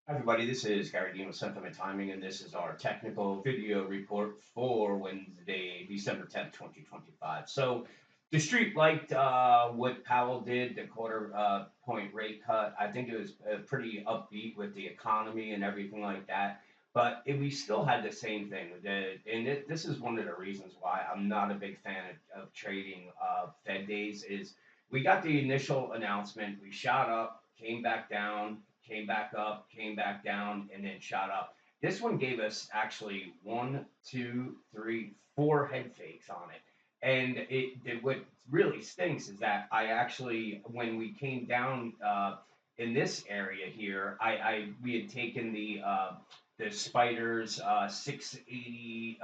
Hi everybody, this is Gary Dean with Sentiment Timing, and this is our technical video report for Wednesday, December 10th, 2025. So, the street liked what Powell did, the quarter point rate cut. I think it was pretty upbeat with the economy and everything like that. But we still had the same thing. This is one of the reasons why I'm not a big fan of trading Fed days. Is we got the initial announcement, we shot up, came back down, came back up, came back down, and then shot up. This one gave us actually one, two, three, four head fakes on it. And what really stinks is that I actually, when we came down in this area here, we had taken the spiders 680.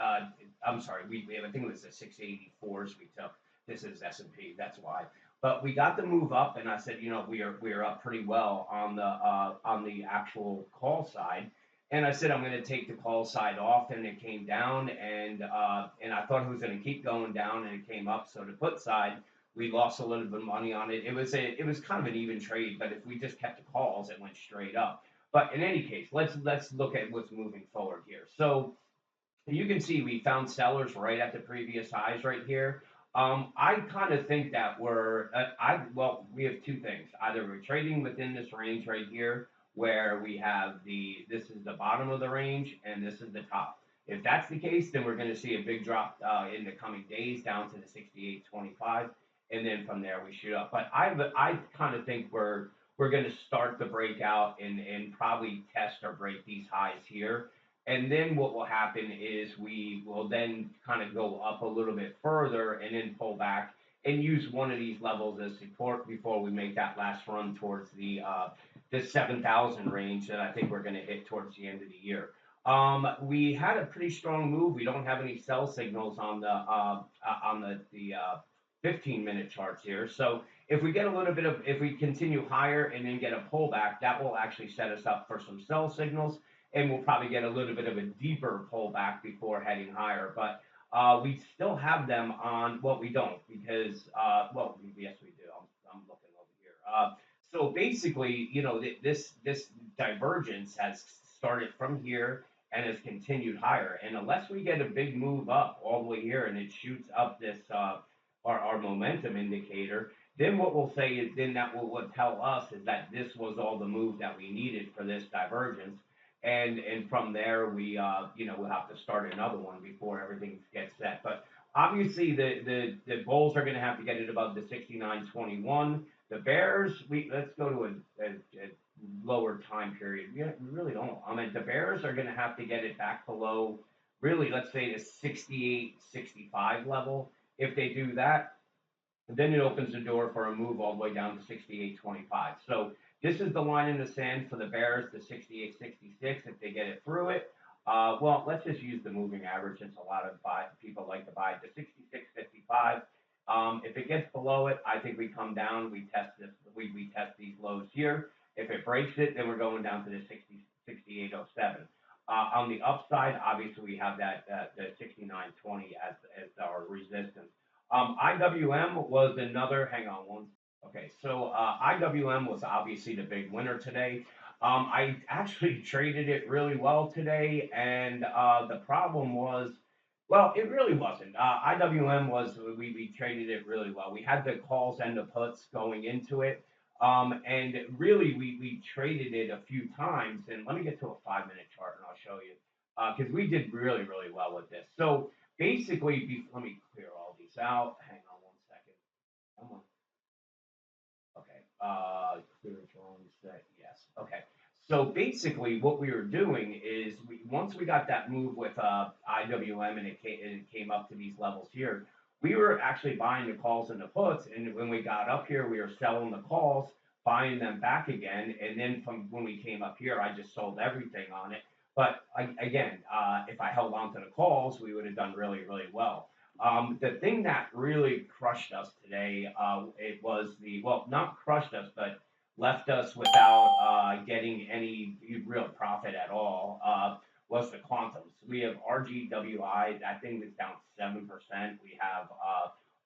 I'm sorry, I think it was the 684s we took. This is S&P, that's why. But we got the move up, and I said, we are up pretty well on the actual call side. And I said I'm going to take the call side off, and it came down, and I thought it was going to keep going down, and it came up. So the put side, we lost a little bit of money on it. It was kind of an even trade, but if we just kept the calls, it went straight up. But in any case, let's look at what's moving forward here. So you can see we found sellers right at the previous highs right here. I kind of think that we have two things. Either we're trading within this range right here, where we have this is the bottom of the range and this is the top. If that's the case, then we're going to see a big drop in the coming days down to the 68.25, and then from there we shoot up. But I kind of think we're going to start the breakout and probably test or break these highs here, and then what will happen is we will then kind of go up a little bit further and then pull back and use one of these levels as support before we make that last run towards the 7,000 range that I think we're going to hit towards the end of the year. We had a pretty strong move. We don't have any sell signals on the 15-minute charts here. So if we continue higher and then get a pullback, that will actually set us up for some sell signals, and we'll probably get a little bit of a deeper pullback before heading higher. But we still have them on. Well, we don't because yes, we do. I'm looking over here. So basically, this divergence has started from here and has continued higher. And unless we get a big move up all the way here and it shoots up this our momentum indicator, then what we'll say is then that will tell us is that this was all the move that we needed for this divergence, and from there we'll have to start another one before everything gets set. But obviously the bulls are going to have to get it above the 69.21. The bears, let's go to a lower time period. We really don't. I mean, the bears are going to have to get it back below, really, let's say the 68.65 level. If they do that, then it opens the door for a move all the way down to 68.25. So this is the line in the sand for the bears, the 68.66. If they get it through it, well, let's just use the moving average since a lot of people like to buy the 66.55. If it gets below it, I think we come down. We test this. We test these lows here. If it breaks it, then we're going down to the 68.07. On the upside, obviously we have that the 69.20 as our resistance. IWM was another. Hang on one. Okay, so IWM was obviously the big winner today. I actually traded it really well today, and the problem was, well, it really wasn't. IWM was we traded it really well. We had the calls and the puts going into it, and really we traded it a few times. And let me get to a 5-minute chart, and I'll show you because we did really well with this. So basically, let me clear all these out. Hang on one second. Come on. Okay. Clear drawing set. Yes. Okay. So basically, what we were doing is once we got that move with IWM and it came up to these levels here, we were actually buying the calls and the puts. And when we got up here, we were selling the calls, buying them back again. And then from when we came up here, I just sold everything on it. But again, if I held on to the calls, we would have done really well. The thing that really crushed us today, it was well, not crushed us, but left us without getting any real profit at all, was the quantums. We have RGWI, that thing is down 7%. We have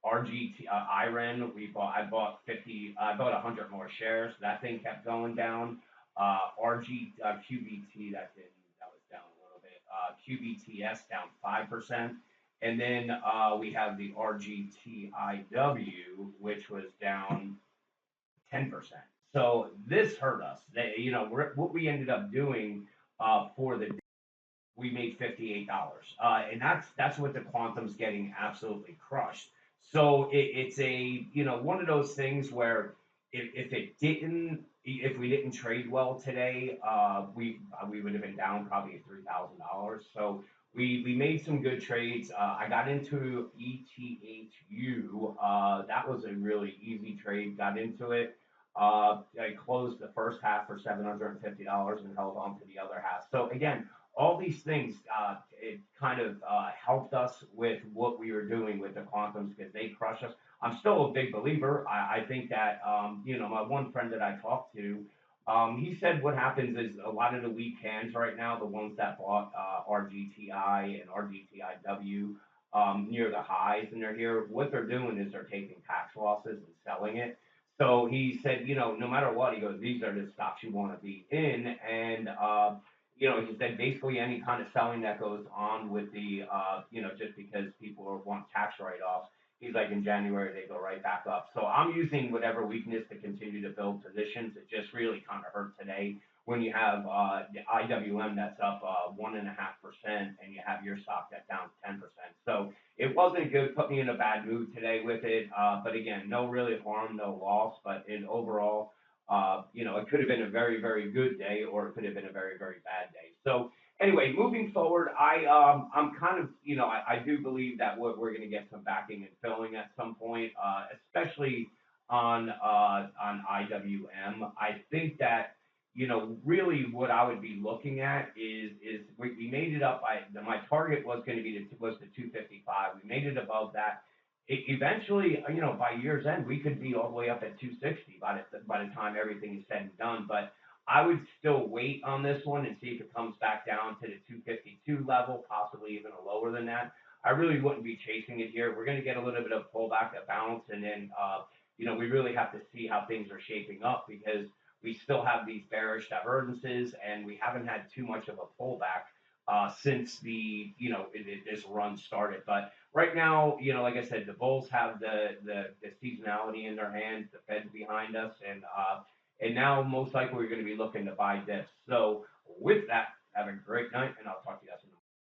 RGT, IREN, I bought 100 more shares. That thing kept going down. QBT that was down a little bit. QBTS down 5%. And then we have the RGTIW, which was down 10%. So this hurt us. What we ended up doing for the we made $58, and that's what the quantum's getting absolutely crushed. So it's a one of those things where if we didn't trade well today, we would have been down probably $3,000. So we made some good trades. I got into ETHU. That was a really easy trade. Got into it. I closed the first half for $750 and held on to the other half. So again, all these things it kind of helped us with what we were doing with the quantums because they crush us. I'm still a big believer. I think that my one friend that I talked to, he said what happens is a lot of the weak hands right now, the ones that bought RGTI and RGTIW near the highs, and they're here. What they're doing is they're taking tax losses and selling it. So he said, no matter what, he goes, these are the stocks you want to be in, and he said basically any kind of selling that goes on with the, just because people want tax write-offs, he's like in January they go right back up. So I'm using whatever weakness to continue to build positions. It just really kind of hurt today when you have the IWM that's up 1.5%, and you have your stock that's down 10%. So it wasn't good. Put me in a bad mood today with it. But again, no really harm, no loss. But in overall, it could have been a very, very good day, or it could have been a very, very bad day. So anyway, moving forward, I'm kind of, I do believe that we're going to get some backing and filling at some point, especially on IWM. I think that really what I would be looking at is we made it up. My target was going to be was the 255. We made it above that. Eventually, by year's end, we could be all the way up at 260 by the time everything is said and done. But I would still wait on this one and see if it comes back down to the 252 level, possibly even lower than that. I really wouldn't be chasing it here. We're going to get a little bit of pullback, a bounce, and then we really have to see how things are shaping up because we still have these bearish divergences, and we haven't had too much of a pullback since this run started. But right now, like I said, the Bulls have the seasonality in their hands, the Fed's behind us, and now most likely we're going to be looking to buy dips. So with that, have a great night, and I'll talk to you guys in the morning.